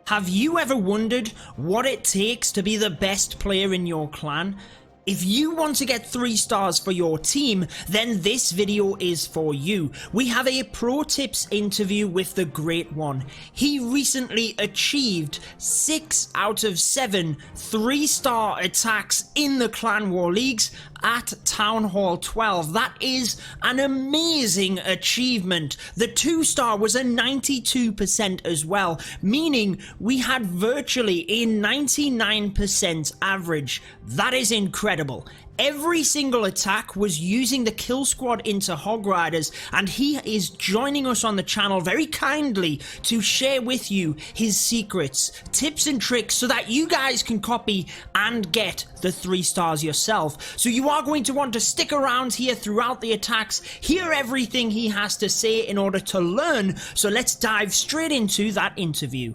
Have you ever wondered what it takes to be the best player in your clan? If you want to get 3 stars for your team, then this video is for you. We have a pro tips interview with TheGreatOne. He recently achieved 6 out of 7 3-star attacks in the Clan War Leagues at Town Hall 12. That is an amazing achievement. The 2-star was a 92% as well, meaning we had virtually a 99% average. That is incredible. Every single attack was using the kill squad into Hog Riders, and he is joining us on the channel very kindly to share with you his secrets, tips and tricks so that you guys can copy and get the 3 stars yourself. So you are going to want to stick around here throughout the attacks, hear everything he has to say in order to learn. So let's dive straight into that interview.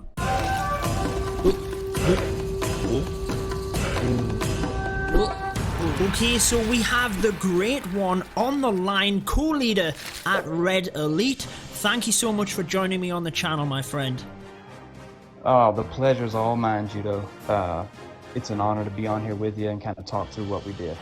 Okay, so we have TheGreatOne on the line, co-leader at Red Elite. Thank you so much for joining me on the channel, my friend. Oh, the pleasure's all mine, Judo. It's an honor to be on here with you and kind of talk through what we did.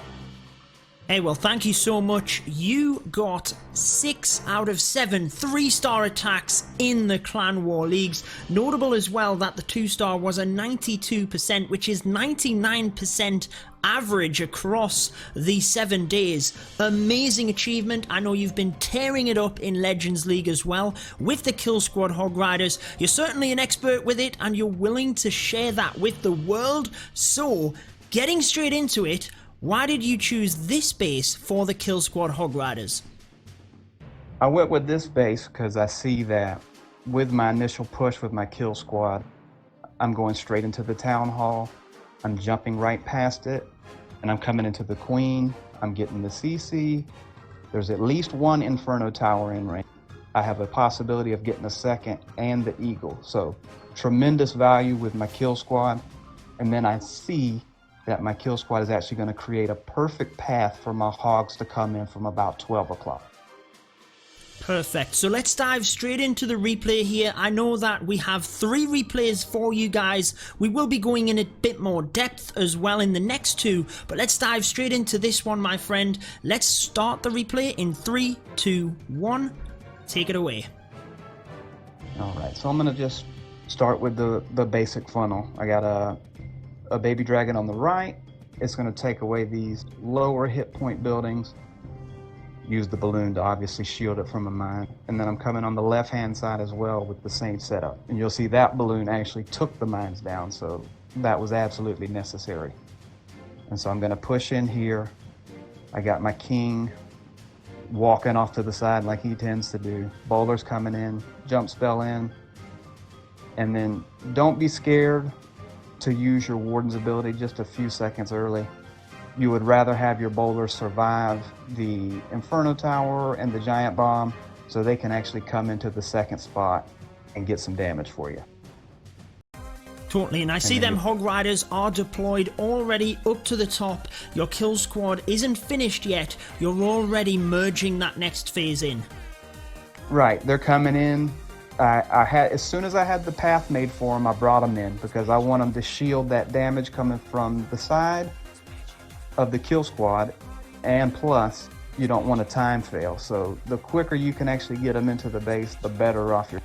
Hey, well, thank you so much. You got 6 out of 7 3-star attacks in the Clan War Leagues. Notable as well that the 2-star was a 92%, which is 99% average across the 7 days. Amazing achievement. I know you've been tearing it up in Legends League as well with the Kill Squad Hog Riders. You're certainly an expert with it, and you're willing to share that with the world. So, getting straight into it, why did you choose this base for the Kill Squad Hog Riders? I went with this base because I see that with my initial push with my kill squad, I'm going straight into the town hall. I'm jumping right past it, and I'm coming into the queen. I'm getting the CC. There's at least 1 Inferno Tower in range. I have a possibility of getting a second and the eagle. So tremendous value with my kill squad. And then I see that my kill squad is actually going to create a perfect path for my hogs to come in from about 12 o'clock. Perfect. So let's dive straight into the replay here. I know that we have 3 replays for you guys. We will be going in a bit more depth as well in the next 2, but let's dive straight into this one, my friend. Let's start the replay in 3, 2, 1. Take it away. All right, so I'm going to just start with the basic funnel. I got a baby dragon on the right. It's going to take away these lower hit point buildings. Use the balloon to obviously shield it from a mine. And then I'm coming on the left hand side as well with the same setup. And you'll see that balloon actually took the mines down, so that was absolutely necessary. And so I'm going to push in here. I got my king walking off to the side like he tends to do. Bowlers coming in, jump spell in. And then don't be scared to use your warden's ability just a few seconds early. You would rather have your bowlers survive the Inferno Tower and the giant bomb so they can actually come into the second spot and get some damage for you. Totally, and I see them Hog Riders are deployed already up to the top. Your kill squad isn't finished yet. You're already merging that next phase in. Right, they're coming in. As soon as I had the path made for them, I brought them in because I want them to shield that damage coming from the side of the kill squad, and plus you don't want a time fail. So the quicker you can actually get them into the base, the better off you're.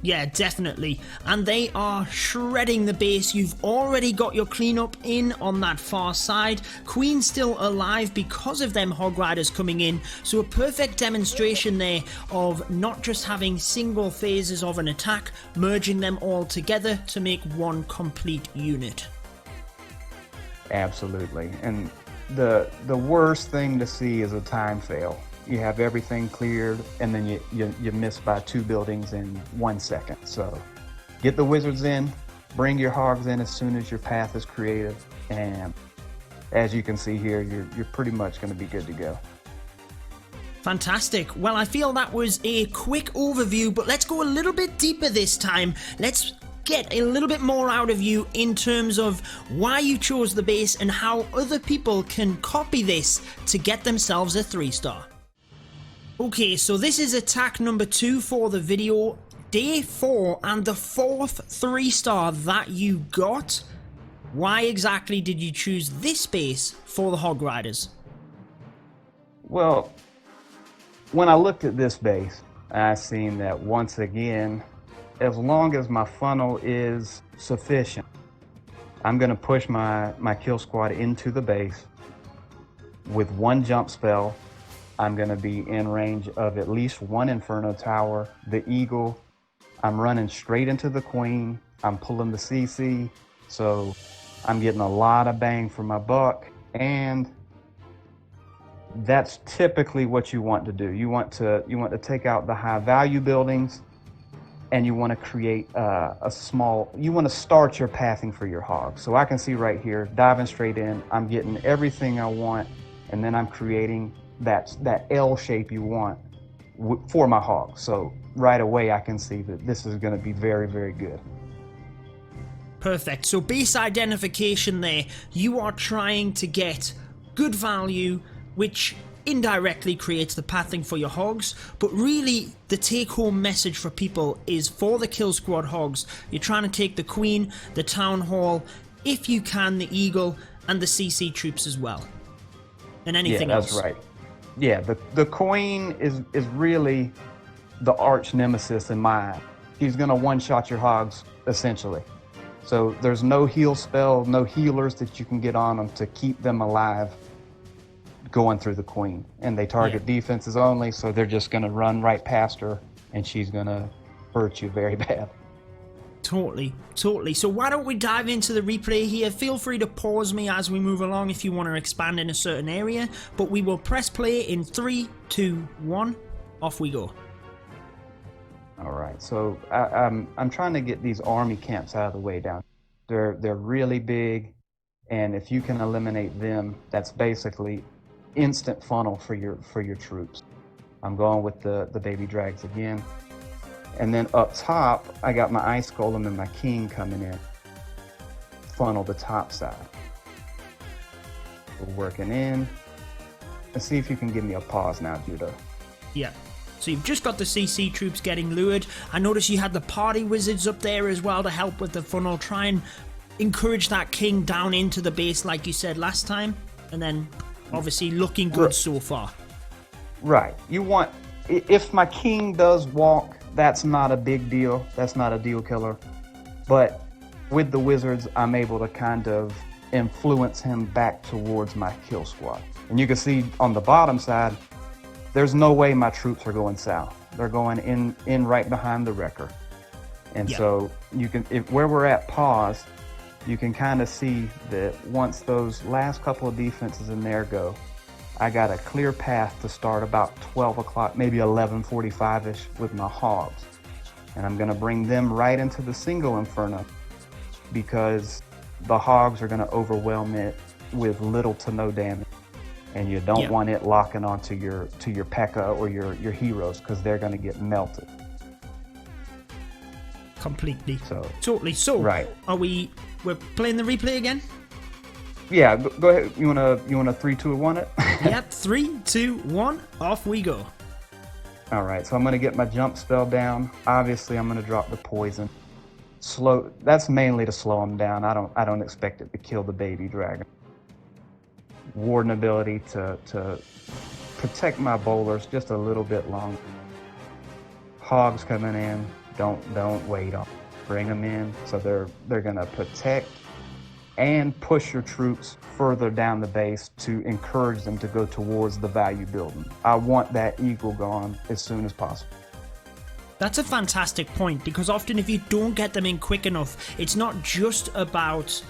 Yeah, definitely. And they are shredding the base. You've already got your cleanup in on that far side. Queen's still alive because of them Hog Riders coming in. So a perfect demonstration there of not just having single phases of an attack, merging them all together to make one complete unit. Absolutely. And the worst thing to see is a time fail. You have everything cleared, and then you miss by 2 buildings in 1 second. So get the wizards in, bring your hogs in as soon as your path is created, and as you can see here, you're pretty much going to be good to go. Fantastic. Well, I feel that was a quick overview, but let's go a little bit deeper this time. Let's get a little bit more out of you in terms of why you chose the base and how other people can copy this to get themselves a 3-star. Okay, so this is attack number 2 for the video. Day 4 and the 4th 3-star that you got. Why exactly did you choose this base for the Hog Riders? Well, when I looked at this base, I seen that once again, as long as my funnel is sufficient, I'm going to push my kill squad into the base. With one jump spell, I'm going to be in range of at least one Inferno Tower, the Eagle. I'm running straight into the Queen. I'm pulling the CC, so I'm getting a lot of bang for my buck, and that's typically what you want to do. You want to take out the high value buildings, and you want to create you want to start your pathing for your hogs. So I can see right here, diving straight in, I'm getting everything I want, and then I'm creating that L shape you want for my hogs. So right away I can see that this is going to be very, very good. Perfect. So base identification there, you are trying to get good value, which indirectly creates the pathing for your hogs, but really the take-home message for people is for the kill squad hogs, you're trying to take the Queen, the Town Hall, if you can the Eagle, and the CC troops as well. And anything else. Yeah, that's right. Yeah, the Queen is really the arch nemesis in my eye. He's gonna one-shot your hogs, essentially. So there's no heal spell, no healers that you can get on them to keep them alive going through the Queen. And they target defenses only, so they're just gonna run right past her and she's gonna hurt you very bad. Totally. So why don't we dive into the replay here? Feel free to pause me as we move along if you want to expand in a certain area, but we will press play in 3, 2, 1. Off we go. All right, so I'm trying to get these army camps out of the way down. They're really big, and if you can eliminate them, that's basically instant funnel for your troops. I'm going with the baby drags again. And then up top, I got my Ice Golem and my King coming in. Funnel the top side. We're working in. Let's see if you can give me a pause now, Judo. Yeah. So you've just got the CC troops getting lured. I noticed you had the party wizards up there as well to help with the funnel. Try and encourage that King down into the base like you said last time. And then obviously looking good so far. Right. You want, if my King does walk, that's not a big deal. That's not a deal killer. But with the wizards, I'm able to kind of influence him back towards my kill squad. And you can see on the bottom side, there's no way my troops are going south. They're going in right behind the wrecker. And so you can, where we're at pause, you can kind of see that once those last couple of defenses in there go, I got a clear path to start about 12 o'clock, maybe 11:45-ish with my hogs. And I'm gonna bring them right into the single Inferno because the hogs are gonna overwhelm it with little to no damage. And you don't want it locking onto your P.E.K.K.A. or your heroes because they're gonna get melted. Completely. So, totally. So, right. We're playing the replay again? Yeah, go ahead. You wanna 3, 2, 1 it? Yep, 3, 2, 1, off we go. All right, so I'm gonna get my jump spell down. Obviously, I'm gonna drop the poison. Slow. That's mainly to slow him down. I don't expect it to kill the baby dragon. Warden ability to protect my bowlers just a little bit longer. Hogs coming in. Don't wait on. Bring them in. So they're gonna protect and push your troops further down the base to encourage them to go towards the value building. I want that Eagle gone as soon as possible. That's a fantastic point, because often if you don't get them in quick enough, it's not just about,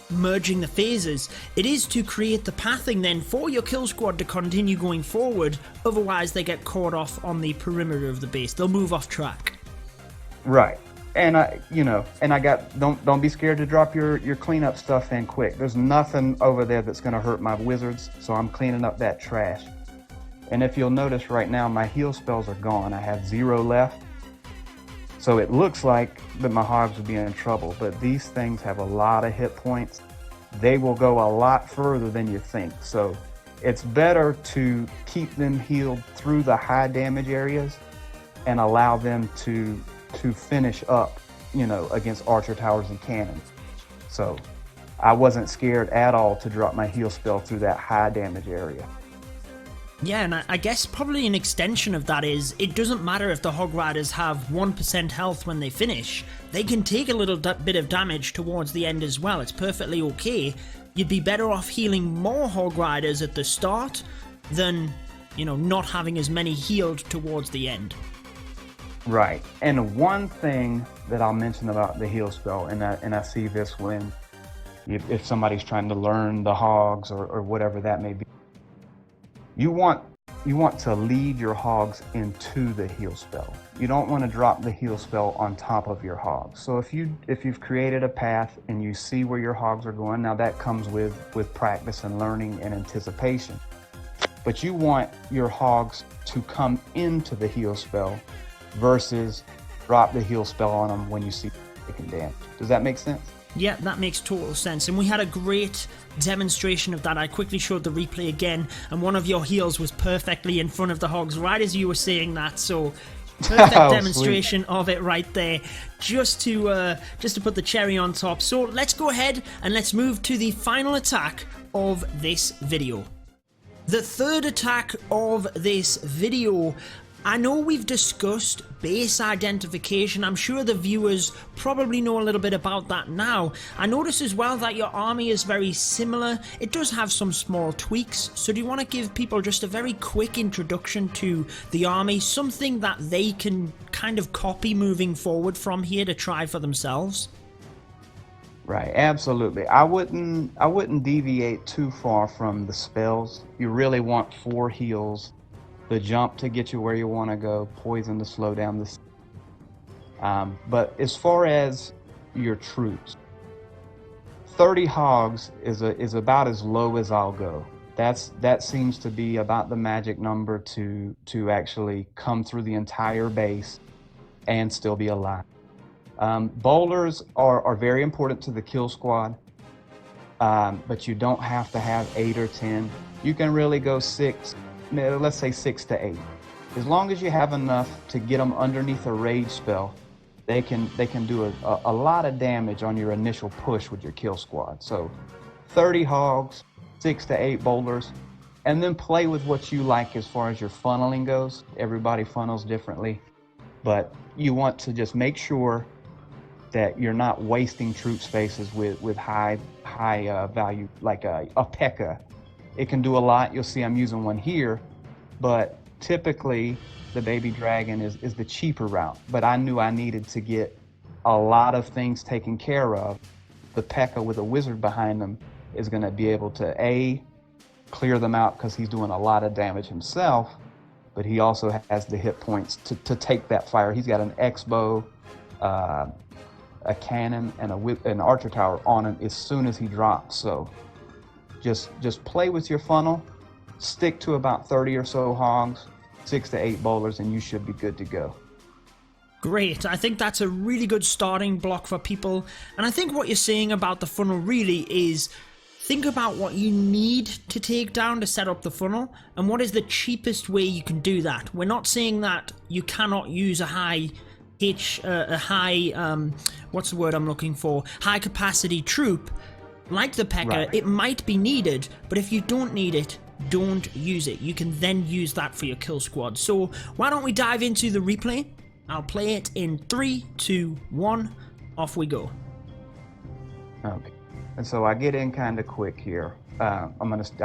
merging the phases. It is to create the pathing then for your kill squad to continue going forward, otherwise they get caught off on the perimeter of the base. They'll move off track. Right. And don't be scared to drop your cleanup stuff in quick. There's nothing over there that's gonna hurt my wizards, so I'm cleaning up that trash. And if you'll notice right now, my heal spells are gone. I have 0 left. So it looks like that my hogs would be in trouble, but these things have a lot of hit points. They will go a lot further than you think. So it's better to keep them healed through the high damage areas and allow them to finish up, against archer towers and cannons. So I wasn't scared at all to drop my heal spell through that high damage area. Yeah, and I guess probably an extension of that is, it doesn't matter if the Hog Riders have 1% health when they finish. They can take a little bit of damage towards the end as well. It's perfectly okay. You'd be better off healing more Hog Riders at the start than, not having as many healed towards the end. Right. And one thing that I'll mention about the heal spell, and I see this when if somebody's trying to learn the hogs or whatever that may be, you want to lead your hogs into the heal spell. You don't want to drop the heal spell on top of your hogs. So if you've created a path and you see where your hogs are going, now that comes with practice and learning and anticipation. But you want your hogs to come into the heal spell versus drop the heal spell on them when you see taking damage. Does that make sense? Yeah, that makes total sense. And we had a great demonstration of that. I quickly showed the replay again, and one of your heals was perfectly in front of the hogs right as you were saying that. So perfect demonstration of it right there, just to put the cherry on top. So let's go ahead and let's move to the final attack of this video. The third attack of this video. I know we've discussed base identification. I'm sure the viewers probably know a little bit about that now. I notice as well that your army is very similar. It does have some small tweaks. So do you want to give people just a very quick introduction to the army, something that they can kind of copy moving forward from here to try for themselves? Right, absolutely. I wouldn't deviate too far from the spells. You really want 4 heals. The jump to get you where you want to go, poison to slow down the. But as far as your troops, 30 hogs is about as low as I'll go. That seems to be about the magic number to actually come through the entire base and still be alive. Bowlers are very important to the kill squad, but you don't have to have 8 or 10. You can really go 6. Let's say 6 to 8. As long as you have enough to get them underneath a rage spell, they can do a lot of damage on your initial push with your kill squad. So 30 hogs, 6 to 8 bowlers, and then play with what you like as far as your funneling goes. Everybody funnels differently, but you want to just make sure that you're not wasting troop spaces with high value like a P.E.K.K.A. It can do a lot. You'll see I'm using one here, but typically the baby dragon is the cheaper route. But I knew I needed to get a lot of things taken care of. The P.E.K.K.A. with a wizard behind them is going to be able to clear them out because he's doing a lot of damage himself, but he also has the hit points to take that fire. He's got an X-bow, a cannon, and an archer tower on him as soon as he drops. So just play with your funnel, stick to about 30 or so hogs, 6 to 8 bowlers, and you should be good to go. Great. I think that's a really good starting block for people. And I think what you're saying about the funnel really is think about what you need to take down to set up the funnel and what is the cheapest way you can do that. We're not saying that you cannot use a high what's the word I'm looking for? High capacity troop like the P.E.K.K.A. Right. It might be needed, but if you don't need it, don't use it. You can then use that for your kill squad. So why don't we dive into the replay? I'll play it in 3, 2, 1. Off we go. Okay. And so I get in kind of quick here. I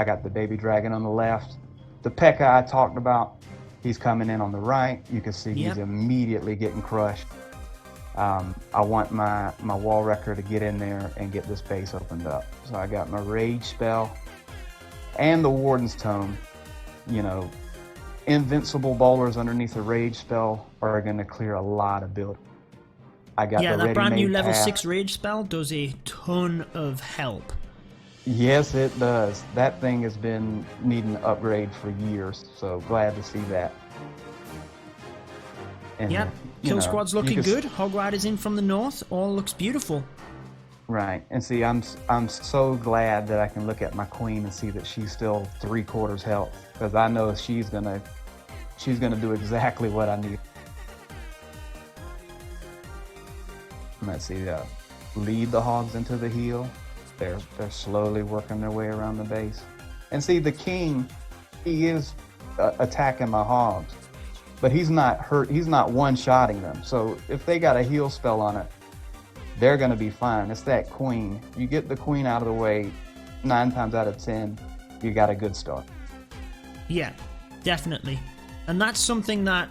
got the baby dragon on the left. The P.E.K.K.A. I talked about, he's coming in on the right. You can see he's immediately getting crushed. I want my wall wrecker to get in there and get this base opened up. So I got my rage spell and the warden's tome. Invincible bowlers underneath a rage spell are going to clear a lot of building. I got the that brand new ready-made level path. 6 rage spell does a ton of help. Yes, it does. That thing has been needing an upgrade for years, so glad to see that. And, Yep, kill squad's looking good. Hog Riders in from the north. All looks beautiful. Right, and see, I'm so glad that I can look at my queen and see that she's still 3/4 health, because I know she's gonna do exactly what I need. Let's see, lead the hogs into the heel. They're slowly working their way around the base. And see, the king, he is attacking my hogs, but he's not hurt. He's not one-shotting them. So if they got a heal spell on it, they're going to be fine. It's that queen. You get the queen out of the way, 9 times out of 10, you got a good start. Yeah, definitely. And that's something that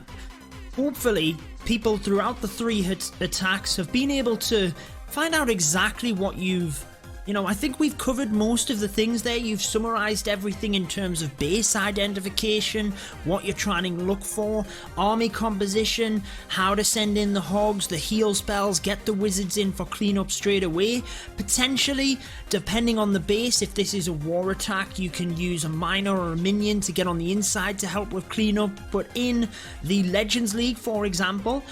hopefully people throughout the 3 attacks have been able to find out exactly what you've... I think we've covered most of the things there. You've summarized everything in terms of base identification, what you're trying to look for, army composition, how to send in the hogs, the heal spells, get the wizards in for cleanup straight away. Potentially, depending on the base, if this is a war attack, you can use a miner or a minion to get on the inside to help with cleanup. But in the Legends League, for example,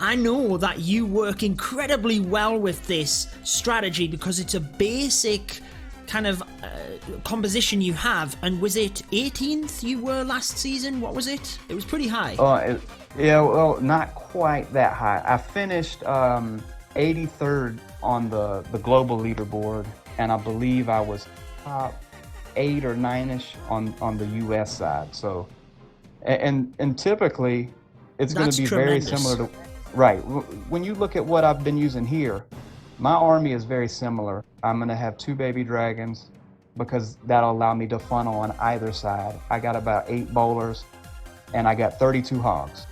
I know that you work incredibly well with this strategy because it's a basic kind of composition you have. And was it 18th you were last season? What was it? It was pretty high. Yeah, well, not quite that high. I finished 83rd on the global leaderboard, and I believe I was top 8 or 9-ish on the US side. So, and typically it's going to be tremendous. Very similar to... Right. When you look at what I've been using here, my army is very similar. I'm going to have 2 baby dragons because that'll allow me to funnel on either side. I got about 8 bowlers and I got 32 hogs.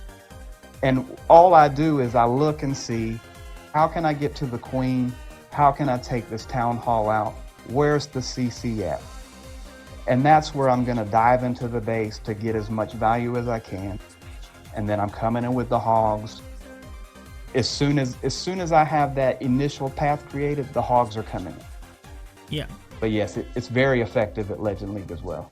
And all I do is I look and see, how can I get to the queen? How can I take this town hall out? Where's the CC at? And that's where I'm going to dive into the base to get as much value as I can. And then I'm coming in with the hogs. As soon as I have that initial path created, the hogs are coming in. Yeah. But yes, it's very effective at Legend League as well.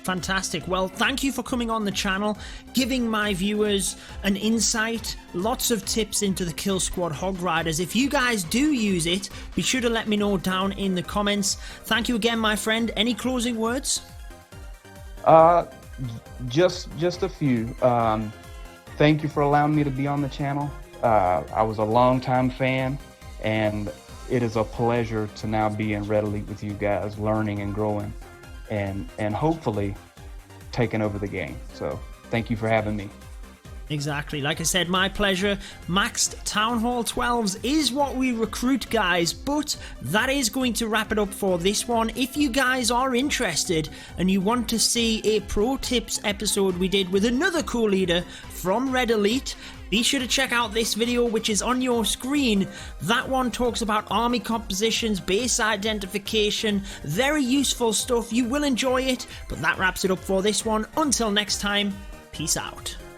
Fantastic. Well, thank you for coming on the channel, giving my viewers an insight, lots of tips into the Kill Squad Hog Riders. If you guys do use it, be sure to let me know down in the comments. Thank you again, my friend. Any closing words? Just a few. Thank you for allowing me to be on the channel. I was a longtime fan, and it is a pleasure to now be in Red Elite with you guys, learning and growing, and hopefully taking over the game. So thank you for having me. Exactly. Like I said, my pleasure. Maxed Town Hall 12s is what we recruit, guys, but that is going to wrap it up for this one. If you guys are interested and you want to see a pro tips episode we did with another cool leader from Red Elite, be sure to check out this video, which is on your screen. That one talks about army compositions, base identification, very useful stuff. You will enjoy it, but that wraps it up for this one. Until next time, peace out.